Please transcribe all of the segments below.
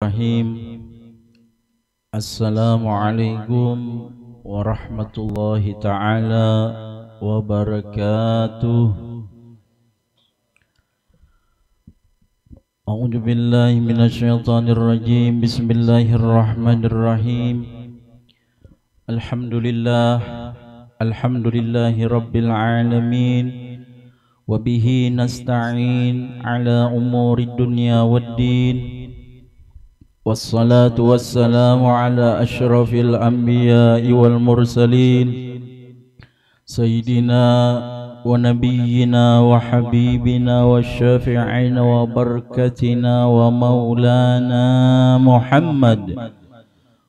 Bismillahirrahmanirrahim. Assalamualaikum warahmatullahi ta'ala wabarakatuh. A'udzu billahi minasyaitonir rajim. Bismillahirrahmanirrahim. Alhamdulillahi rabbil alamin. Wabihi nasta'in ala umuri dunya waddin. Wassalatu wassalamu ala ashrafil anbiya'i wal mursalin. Sayyidina wa nabiyyina wa habibina wa syafi'ina wa barakatina wa maulana Muhammad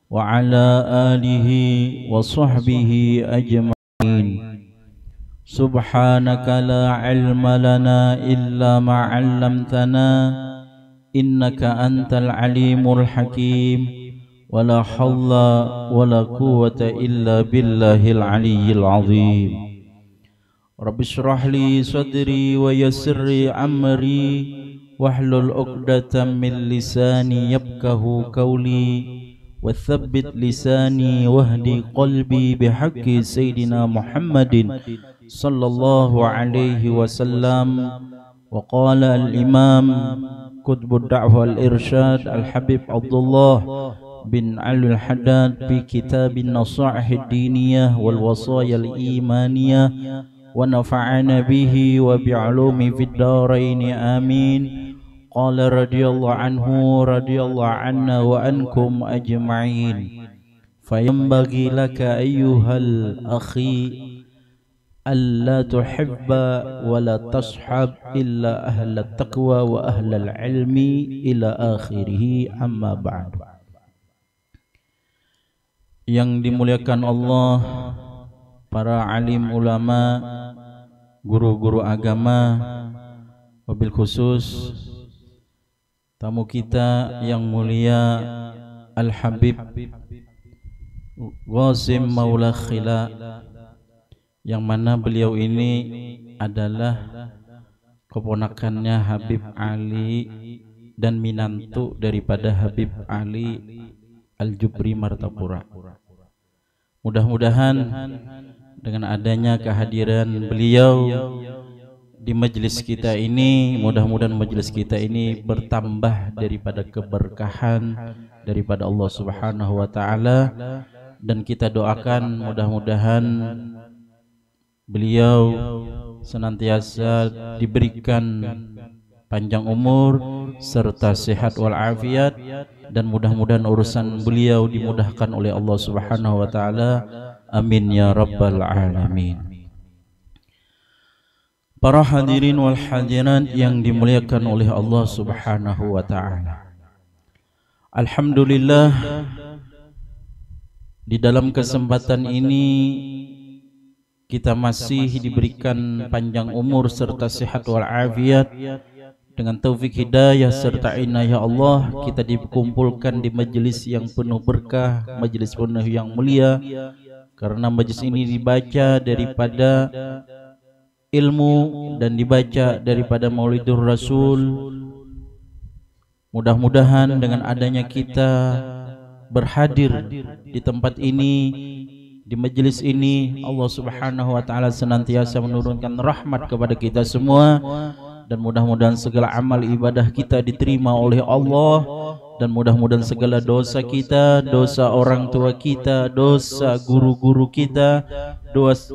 wa ala alihi wa sahbihi ajma'in. Subhanaka la ilma lana illa ma 'allamtana innaka antal alimul hakim wa la hawla wa la quwwata illa billahil aliyyil azim. Rabbi shrah li sadri wa yassir li amri wahlul 'uqdatam min lisani yafqahu qawli wa thabbit lisani wahdi qalbi bihaqqi sayyidina Muhammadin sallallahu alaihi wasallam. Wa qala al-imam qutbud da'wah al-irsyad al-habib Abdullah bin Ali al-Haddad fi kitabin nasaih ad-diniyah wal wasaya al-imaniyah wa nafa'ana bihi wa bi'ulumi fid darain amin. Qala radhiyallahu anhu radhiyallahu anna wa ankum ajma'in. Fayambaghi laka ayyuhal akhi alla tuhibba wa la tashab illa ahla taqwa wa ahla ilmi ila akhirih, amma ba'd. Yang dimuliakan Allah, para alim ulama, guru-guru agama, wabil khusus tamu kita yang mulia Al-Habib Qasim Maula Khila, yang mana beliau ini adalah keponakannya Habib Ali dan minantu daripada Habib Ali Al-Jubri Martapura. Mudah-mudahan dengan adanya kehadiran beliau di majelis kita ini, mudah-mudahan majelis kita ini bertambah daripada keberkahan daripada Allah Subhanahu wa taala, dan kita doakan mudah-mudahan beliau senantiasa diberikan panjang umur serta sehat walafiat, dan mudah-mudahan urusan beliau dimudahkan oleh Allah Subhanahu wa taala. Amin ya rabbal alamin. Para hadirin wal hadirat yang dimuliakan oleh Allah Subhanahu wa taala. Alhamdulillah, di dalam kesempatan ini kita masih diberikan panjang umur serta sehat walafiat. Dengan taufik hidayah serta inayah Allah, kita dikumpulkan di majelis yang penuh berkah, majelis penuh yang mulia, karena majelis ini dibaca daripada ilmu dan dibaca daripada Maulidur Rasul. Mudah-mudahan dengan adanya kita berhadir di tempat ini, di majelis ini, Allah Subhanahu wa taala senantiasa menurunkan rahmat kepada kita semua, dan mudah-mudahan segala amal ibadah kita diterima oleh Allah, dan mudah-mudahan segala dosa kita, dosa orang tua kita, dosa guru-guru kita,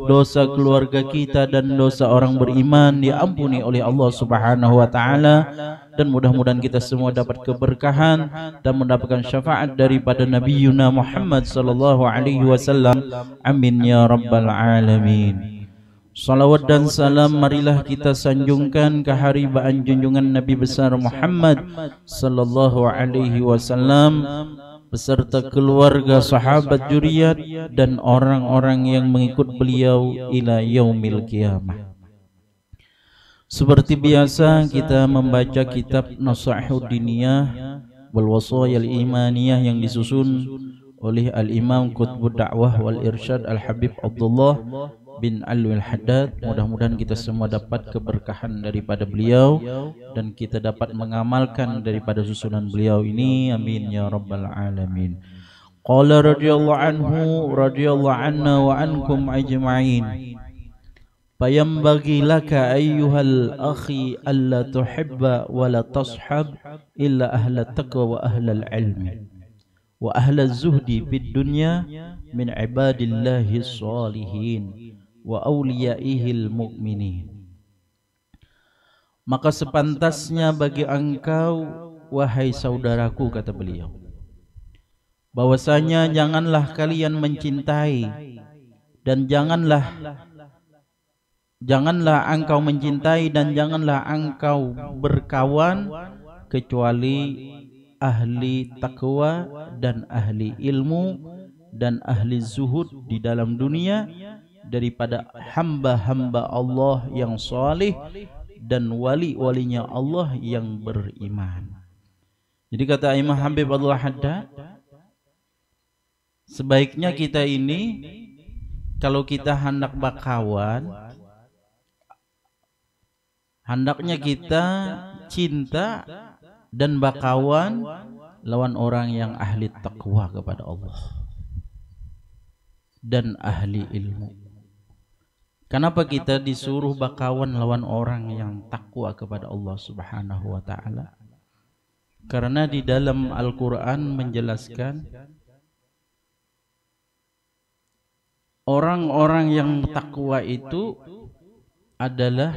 dosa keluarga kita, dan dosa orang beriman diampuni oleh Allah Subhanahu wa taala, dan mudah-mudahan kita semua dapat keberkahan dan mendapatkan syafaat daripada Nabiyyuna Muhammad sallallahu alaihi wasallam. Amin ya rabbal alamin. Salawat dan salam marilah kita sanjungkan keharibaan junjungan Nabi besar Muhammad sallallahu alaihi wasallam beserta keluarga, sahabat, zuriat, dan orang-orang yang mengikut beliau ila yaumil qiyamah. Seperti biasa kita membaca kitab Nasaihud Diniyah wal Wasayal Imaniyah yang disusun oleh Al-Imam Qutbud Da'wah wal Irsyad Al-Habib Abdullah bin Alwi Al-Haddad. Mudah-mudahan kita semua dapat keberkahan daripada beliau dan kita dapat mengamalkan daripada susunan beliau ini. Amin ya rabbal alamin. Qala radhiyallahu anhu radhiyallahu anna wa ankum ajma'in. Fayambaghi laka ayyuhal akhi alla tuhibba wa la tashab illa ahla taqwa wa ahlal ilmi wa ahlal zuhdi fid dunya min ibadillahi sholihin wa awliyaihil mu'minin. Maka sepantasnya bagi engkau wahai saudaraku, kata beliau, bahwasanya janganlah kalian mencintai dan janganlah engkau mencintai dan janganlah engkau berkawan kecuali ahli takwa dan ahli ilmu dan ahli zuhud di dalam dunia daripada hamba-hamba Allah yang salih dan wali-walinya Allah yang beriman. Jadi kata Imam Habib Abdul Haddad, sebaiknya kita ini kalau kita hendak berkawan, hendaknya kita cinta dan berkawan lawan orang yang ahli takwa kepada Allah dan ahli ilmu. Kenapa kita disuruh berkawan lawan orang yang takwa kepada Allah Subhanahu wa taala? Karena di dalam Al-Qur'an menjelaskan orang-orang yang takwa itu adalah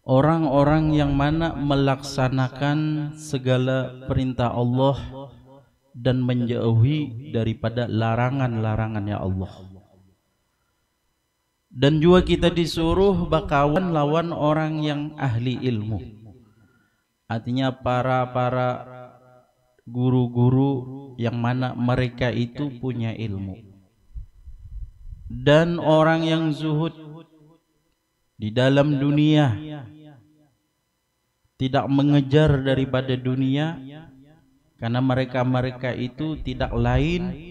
orang-orang yang mana melaksanakan segala perintah Allah dan menjauhi daripada larangan-larangannya Allah. Dan juga kita disuruh berkawan lawan orang yang ahli ilmu. Artinya para guru-guru yang mana mereka itu punya ilmu. Dan orang yang zuhud di dalam dunia, tidak mengejar daripada dunia, karena mereka itu tidak lain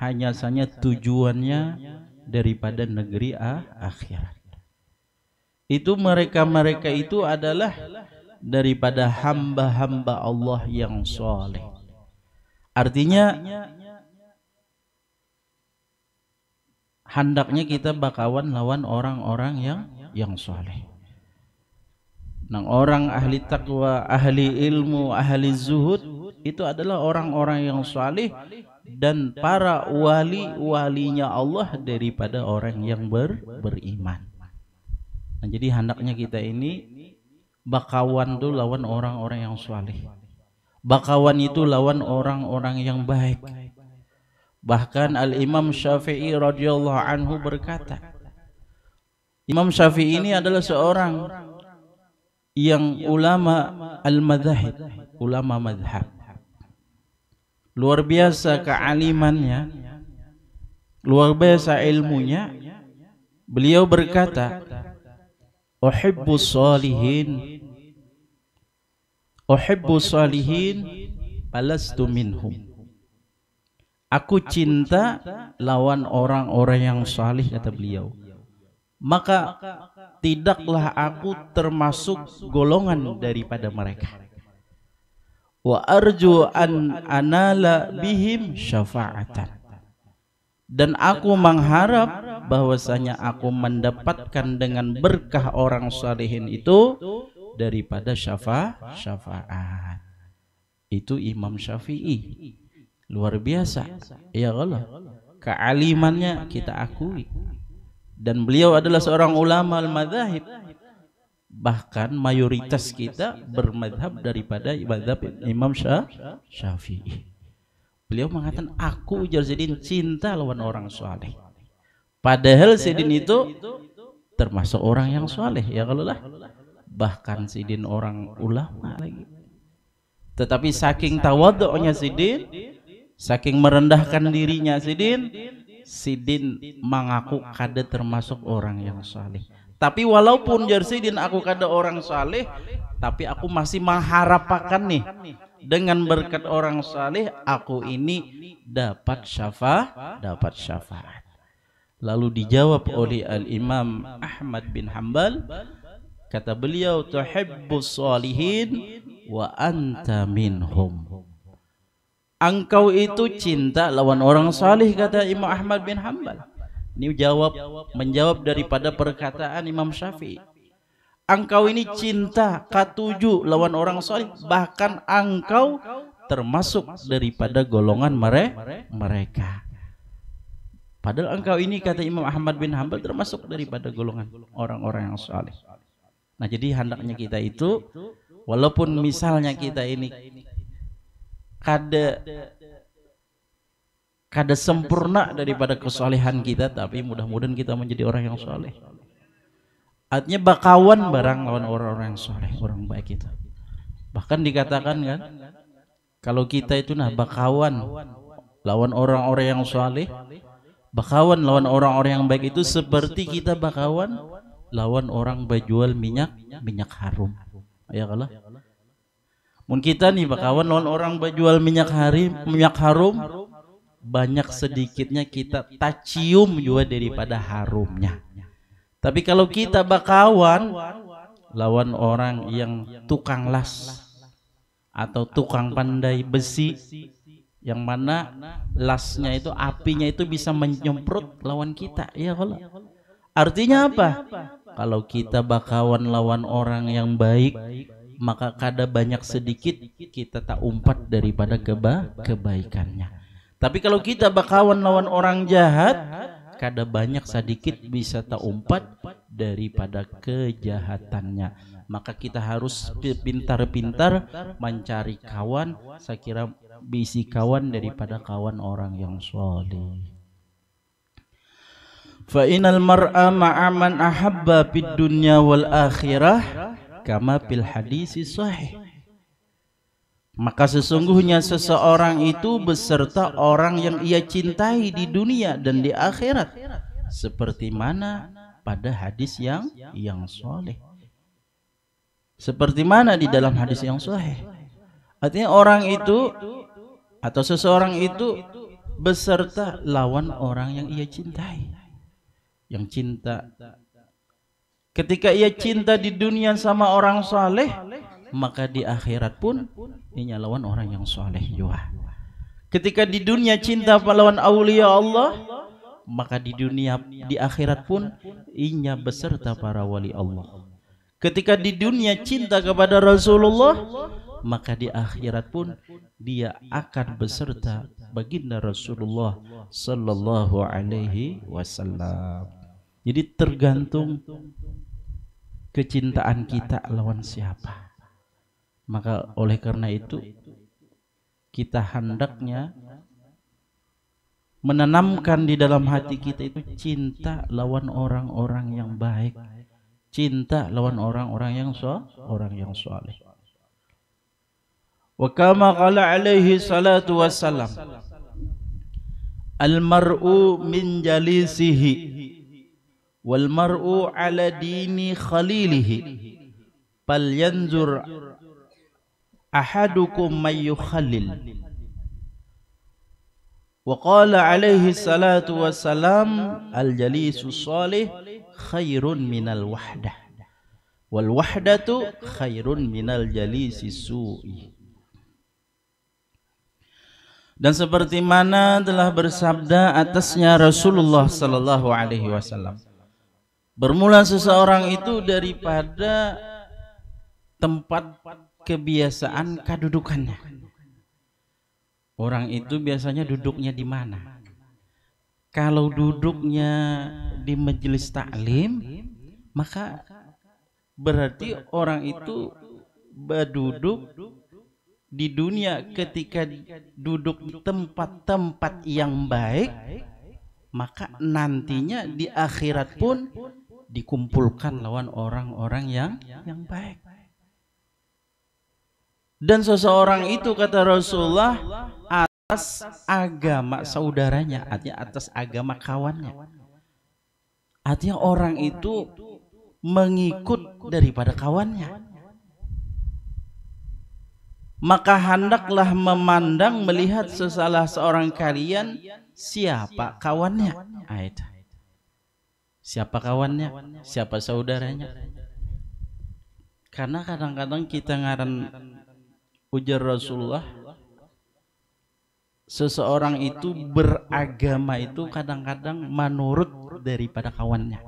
hanya saja tujuannya daripada negeri akhirat. Itu mereka itu adalah daripada hamba-hamba Allah yang soleh. Artinya hendaknya kita berkawan lawan orang-orang yang soleh. Nah, orang ahli takwa, ahli ilmu, ahli zuhud itu adalah orang-orang yang soleh dan para wali-walinya Allah daripada orang yang beriman. Nah, jadi hendaknya kita ini bakawan itu lawan orang-orang yang soleh. Bakawan itu lawan orang-orang yang baik. Bahkan Al-Imam Syafi'i radhiyallahu anhu berkata, Imam Syafi'i ini adalah seorang yang ulama al-madhahib, ulama madhab. Luar biasa kealimannya, luar biasa ilmunya. Beliau berkata, Uhibbus salihin palastu minhum. Aku cinta lawan orang-orang yang salih, kata beliau. Maka tidaklah aku termasuk golongan daripada mereka. Wa arju an anala bihim syafa'atan. Dan aku mengharap bahwasanya aku mendapatkan dengan berkah orang salihin itu daripada syafaat. Itu Imam Syafi'i. Luar biasa. Ya Allah. Kealimannya kita akui. Dan beliau adalah seorang ulama al-madzhab. Bahkan mayoritas kita bermadhab daripada madhab Imam Syafi'i. Beliau mengatakan, aku Ujar Sidin cinta lawan orang soleh. Padahal Sidin itu termasuk orang yang soleh. Ya kalau lah. Bahkan Sidin orang ulama lagi. Tetapi saking tawadhu'nya Sidin, saking merendahkan dirinya Sidin mengaku kada termasuk orang yang saleh. Tapi walaupun Sidin aku kada orang saleh, tapi aku masih mengharapkan nih dengan berkat orang saleh aku ini dapat syafaat. Lalu dijawab oleh Al-Imam Ahmad bin Hanbal, kata beliau, tuhibbus shalihin wa anta minhum. Engkau itu cinta lawan orang salih, kata Imam Ahmad bin Hanbal. Ini menjawab daripada perkataan Imam Syafi'i. Engkau ini cinta katuju lawan orang salih, bahkan engkau termasuk daripada golongan mereka. Padahal engkau ini, kata Imam Ahmad bin Hanbal, termasuk daripada golongan orang-orang yang saleh. Nah, jadi hendaknya kita itu, walaupun misalnya kita ini kada sempurna daripada kesalehan kita, tapi mudah-mudahan kita menjadi orang yang saleh. Artinya bakawan barang lawan orang-orang yang saleh, orang baik itu. Bahkan dikatakan kan, kalau kita itu bakawan lawan orang-orang yang saleh, bakawan lawan orang-orang yang baik itu seperti kita bakawan lawan orang berjual minyak harum. Ya kalau mun kita nih bakawan lawan orang berjual minyak harum, banyak sedikitnya kita tak cium juga daripada harumnya. Tapi kalau kita bakawan lawan orang yang tukang las atau tukang pandai besi, yang mana lasnya itu, apinya itu bisa menyemprot lawan kita, ya kalau artinya apa? Kalau kita bakawan lawan orang yang baik, maka kada banyak sedikit kita tak umpat daripada kebaikannya. Tapi kalau kita bakawan lawan orang jahat, kada banyak sedikit bisa tak umpat daripada kejahatannya. Maka kita harus pintar-pintar mencari kawan, saya kira bisi kawan daripada kawan orang yang saleh. Fa innal mar'a ma'a man ahabba fid dunya wal akhirah kama fil hadis sahih. Maka sesungguhnya seseorang itu beserta orang yang ia cintai di dunia dan di akhirat, seperti mana pada hadis yang sahih. Seperti mana di dalam hadis yang sahih. Artinya orang itu atau seseorang itu beserta lawan orang yang ia cintai. Yang cinta, ketika ia cinta di dunia sama orang saleh, maka di akhirat pun ia lawan orang yang saleh juga. Ketika di dunia cinta lawan aulia Allah, maka di dunia, di akhirat pun ia beserta para wali Allah. Ketika di dunia cinta kepada Rasulullah, maka di akhirat pun dia akan beserta baginda Rasulullah sallallahu alaihi wasallam. Jadi tergantung kecintaan kita lawan siapa. Maka oleh karena itu kita hendaknya menanamkan di dalam hati kita itu cinta lawan orang-orang yang baik, cinta lawan orang-orang yang saleh. Wa kama qala alaihi salatu wassalam, al-mar'u min jalisihi wal mar'u ala dini khalilihi fal yanzur ahadukum may yukhallil. Wa qala alaihi salatu wassalam, al jalisu salih khairun minal wahdah wal wahdatu khairun minal jalisi su'i. Dan seperti mana telah bersabda atasnya Rasulullah sallallahu alaihi wasallam, bermula seseorang itu daripada tempat kebiasaan kedudukannya. Orang itu biasanya duduknya di mana? Kalau duduknya di majelis taklim, maka berarti orang itu berduduk di dunia. Ketika duduk di tempat-tempat yang baik, maka nantinya di akhirat pun dikumpulkan lawan orang-orang yang baik. Dan seseorang itu, kata Rasulullah, atas agama saudaranya, artinya atas agama kawannya. Artinya orang itu mengikut daripada kawannya. Maka hendaklah melihat sesalah seorang kalian siapa kawannya. siapa kawannya, siapa saudaranya. Karena kadang-kadang kita ngaran ujar Rasulullah, seseorang itu beragama itu kadang-kadang menurut daripada kawannya,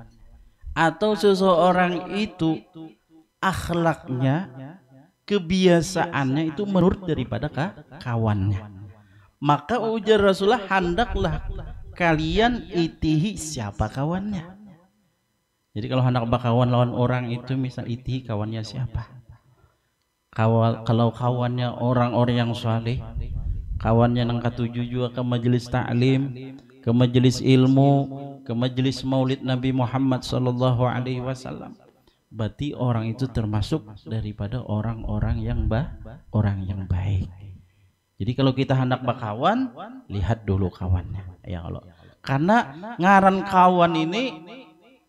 atau seseorang itu akhlaknya, kebiasaannya itu menurut daripada kawannya. Maka ujar Rasulullah, hendaklah kalian itihi siapa kawannya. Jadi kalau hendak berkawan lawan orang itu misal itihi kawannya siapa. Kalau kawannya orang-orang yang saleh, kawannya yang ketujuh juga ke majelis taklim, ke majelis ilmu, ke majelis maulid Nabi Muhammad sallallahu alaihi wasallam, berarti orang itu termasuk daripada orang-orang yang baik. Jadi kalau kita hendak berkawan, lihat dulu kawannya. Ya Allah. Karena ngaran kawan ini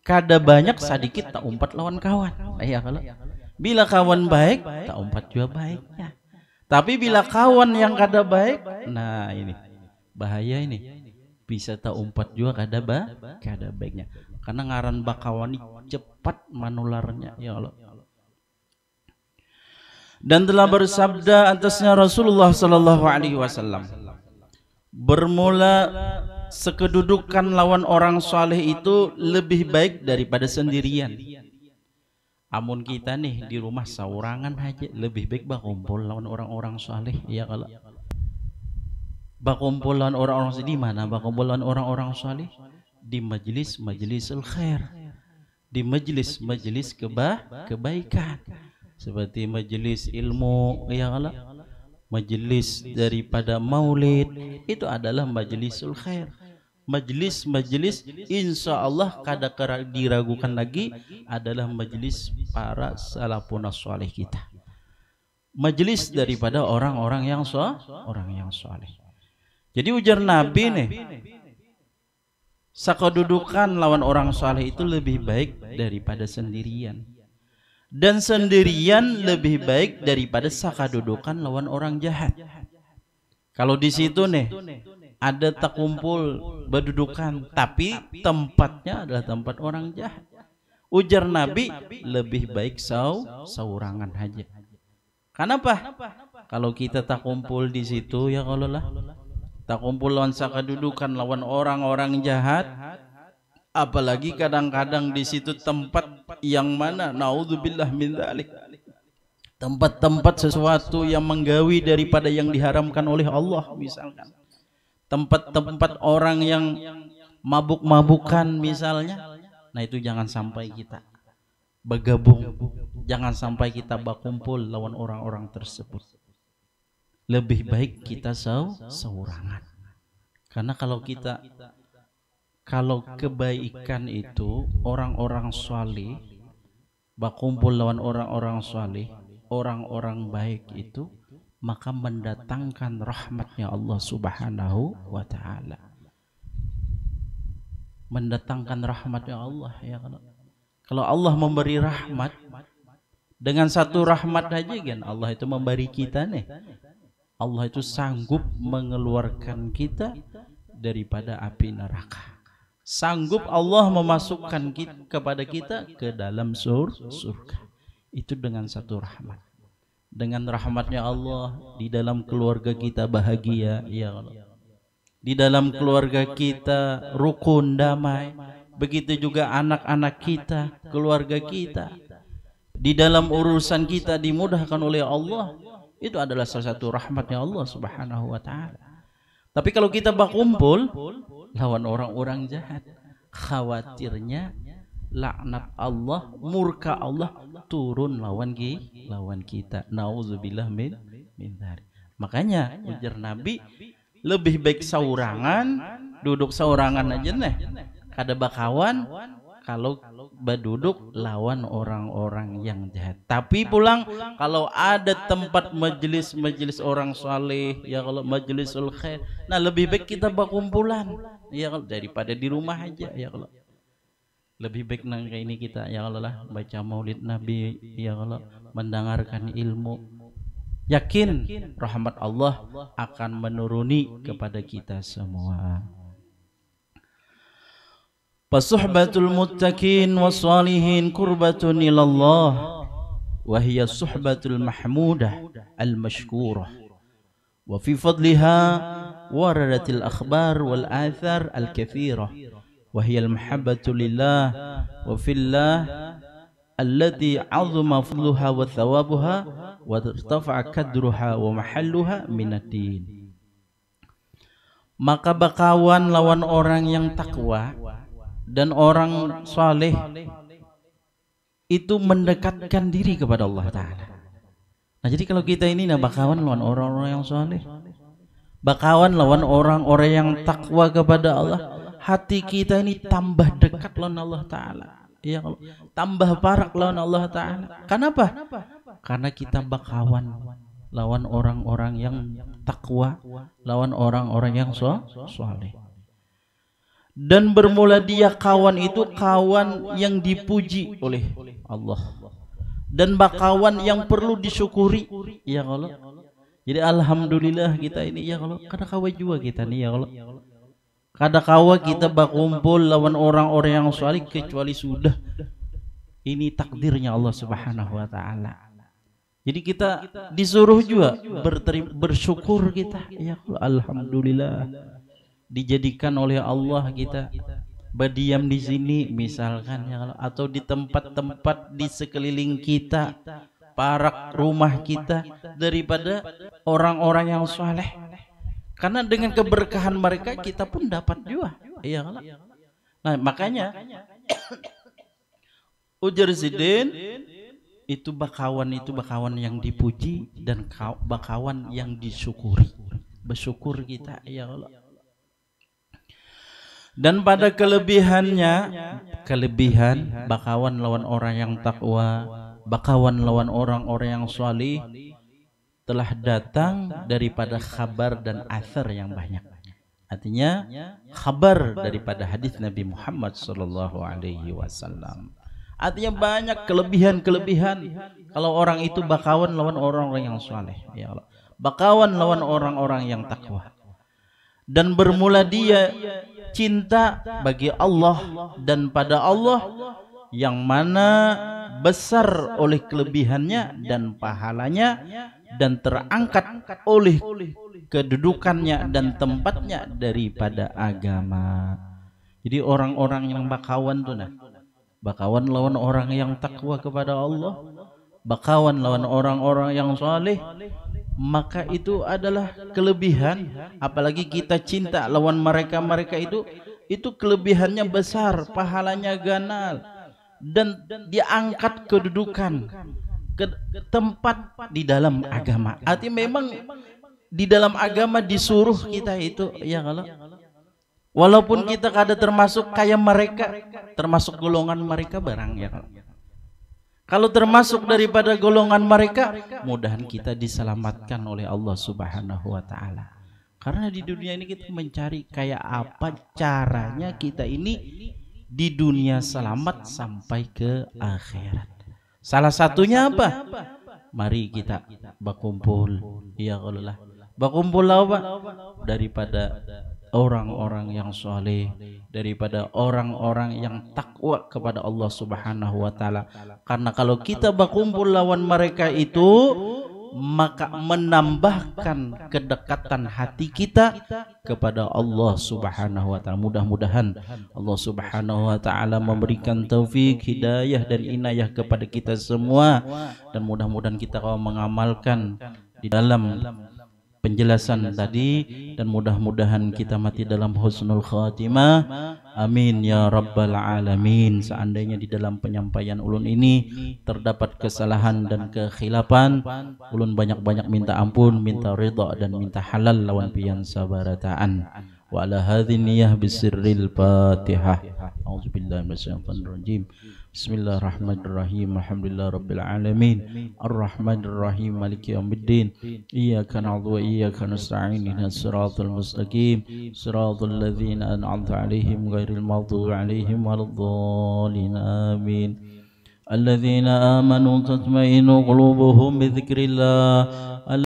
kada banyak sedikit tak umpat lawan kawan. Ya Allah. Bila kawan baik, tak umpat juga baiknya. Tapi bila kawan yang kada baik, nah ini bahaya ini. Bisa tak umpat juga kada baiknya. Karena ngaran bakawan ini cepat manularnya. Ya Allah. Dan telah bersabda atasnya Rasulullah sallallahu alaihi wasallam, bermula sekedudukan lawan orang saleh itu lebih baik daripada sendirian. Amun kita nih di rumah saurangan aja, lebih baik berkumpul lawan orang-orang saleh. Ya kalau berkumpul lawan orang-orang saleh di mana? Berkumpul lawan orang-orang saleh di majelis-majelisul khair, di majelis-majelis kebaikan. Seperti majelis ilmu, ya Allah, majelis daripada maulid, itu adalah majelisul khair. Majelis insya Allah kada diragukan lagi adalah majelis para salafun salih kita. Majelis daripada orang-orang yang saleh. Jadi ujar Nabi nih, sakedudukan lawan orang saleh itu lebih baik daripada sendirian. Dan sendirian lebih baik daripada sakadudukan lawan orang jahat. Kalau di situ nih ada tak kumpul berdudukan, tapi tempatnya adalah tempat orang jahat. Ujar Nabi, lebih baik saurangan aja. Kenapa? Kalau kita tak kumpul di situ, ya kalau lah, tak kumpul lawan sakadudukan lawan orang-orang jahat. Apalagi kadang-kadang di situ tempat yang mana naudzubillah min dzalik, tempat-tempat sesuatu yang menggawi daripada yang diharamkan oleh Allah, misalkan tempat-tempat orang yang mabuk-mabukan misalnya. Nah itu jangan sampai kita bergabung, jangan sampai kita berkumpul lawan orang-orang tersebut. Lebih baik kita saurangan. Karena kalau kebaikan itu orang-orang saleh berkumpul lawan orang-orang saleh, orang-orang baik itu, maka mendatangkan rahmatnya Allah Subhanahu wa ta'ala. Mendatangkan rahmatnya Allah, ya kalau Allah memberi rahmat, dengan satu rahmat aja kan Allah itu memberi kita nih, Allah itu sanggup mengeluarkan kita daripada api neraka. Sanggup Allah memasukkan kepada kita ke dalam surga. Itu dengan satu rahmat. Dengan rahmatnya Allah, di dalam keluarga kita bahagia, ya Allah. Di dalam keluarga kita rukun damai. Begitu juga anak-anak kita, keluarga kita. Di dalam urusan kita dimudahkan oleh Allah. Itu adalah salah satu rahmatnya Allah Subhanahu wa ta'ala. Tapi kalau kita berkumpul lawan orang-orang jahat, khawatirnya laknat Allah, murka Allah turun lawan kita. Nauzubillah min dzalik. Makanya ujar Nabi, lebih baik saurangan, duduk saurangan aja nih, kada bakawan kalau berduduk lawan orang-orang yang jahat. Tapi pulang kalau ada tempat majelis orang saleh, ya kalau majelisul khair, nah lebih baik kita berkumpulan, ya kalau daripada di rumah aja, ya kalau lebih baik nang kayak ini kita, ya kalau lah baca maulid Nabi, ya kalau mendengarkan ilmu, yakin rahmat Allah akan menuruni kepada kita semua. Fasuhbatul muttaqin wassalihin qurbatun ilallah wa hiya suhbatul mahmudah al-mashkurah. Wa fi fadliha waradatil akhbar wal athar al-kathirah wa hiya al-mahabbatu lillah wa fillah allati 'azama fadluha wa thawabuha wa irtafa'a kadruha wa mahalluha minad-din. Maka bakawan lawan orang yang takwa dan orang saleh itu mendekatkan diri kepada Allah Ta'ala. Nah jadi kalau kita ini bakawan lawan orang-orang yang saleh, bakawan lawan orang-orang yang takwa kepada Allah, hati kita ini tambah dekat lawan Allah Ta'ala, ya Allah, tambah parak lawan Allah Ta'ala. Kenapa? Karena kita bakawan lawan orang-orang yang takwa, lawan orang-orang yang saleh. Dan bermula dia kawan itu kawan yang dipuji oleh Allah dan bakawan yang perlu disyukuri, ya Allah. Jadi alhamdulillah kita ini, ya Allah, kada kawa juga kita nih, ya Allah. Kada kawa kita berkumpul lawan orang-orang yang saleh kecuali sudah ini takdirnya Allah Subhanahu wa taala. Jadi kita disuruh juga bersyukur kita, ya Allah, alhamdulillah dijadikan oleh Allah kita berdiam di sini misalkan, ya Allah, atau di tempat-tempat di sekeliling kita, parak rumah kita daripada orang-orang yang saleh. Karena dengan keberkahan mereka kita pun dapat juga, ya Allah. Nah, makanya ujar Zidin itu bakawan yang dipuji dan bakawan yang disyukuri. Bersyukur kita, ya Allah. Dan pada kelebihan bakawan lawan orang yang takwa, bakawan lawan orang-orang yang salih telah datang daripada kabar dan athar yang banyak. Artinya kabar daripada hadis Nabi Muhammad sallallahu alaihi wasallam. Artinya banyak kelebihan-kelebihan kalau orang itu bakawan lawan orang-orang yang saleh, ya Allah. Bakawan lawan orang-orang yang takwa. Dan bermula dia cinta bagi Allah dan pada Allah yang mana besar oleh kelebihannya dan pahalanya dan terangkat oleh kedudukannya dan tempatnya daripada agama. Jadi orang-orang yang bakawan tuh, nah, bakawan lawan orang yang takwa kepada Allah, bakawan lawan orang-orang yang saleh, maka itu adalah kelebihan. Apalagi kita cinta lawan mereka itu kelebihannya besar, pahalanya ganal, dan diangkat kedudukan ke tempat di dalam agama. Artinya memang di dalam agama disuruh kita itu, ya Allah, walaupun kita kada termasuk kayak mereka, termasuk golongan mereka barang, ya Allah. Kalau termasuk daripada golongan mereka, mudahan kita diselamatkan oleh Allah Subhanahu wa taala. Karena di dunia ini kita mencari kayak apa caranya kita ini di dunia selamat sampai ke akhirat. Salah satunya apa? Mari kita berkumpul, ya Allah. Berkumpul apa? Daripada orang-orang yang saleh, daripada orang-orang yang takwa kepada Allah Subhanahu wa taala. Karena kalau kita berkumpul lawan mereka itu, maka menambahkan kedekatan hati kita kepada Allah Subhanahu wa taala. Mudah-mudahan Allah Subhanahu wa taala memberikan taufik, hidayah dan inayah kepada kita semua, dan mudah-mudahan kita mengamalkan di dalam penjelasan tadi, dan mudah-mudahan kita mati dalam husnul khatimah. Amin ya rabbal alamin. Seandainya di dalam penyampaian ulun ini terdapat kesalahan dan kekhilafan, ulun banyak-banyak minta ampun, minta ridha dan minta halal lawan pian sabarataan. Wa ala hadhihi niyyah bisirril Fatihah. A'udzubillahi minasyaitonir rajim. Bismillahirrahmanirrahim. Alhamdulillah rabbil alamin. Arrahmanirrahim. Maliki yaumiddin. Iyyaka na'budu wa iyyaka nasta'in. Ihdinas siratal mustaqim. Siratal ladzina an'amta 'alaihim ghairil maghdubi 'alaihim waladdallin. Amin. Alladzina amanu tatma'innu qulubuhum bi dzikrillah.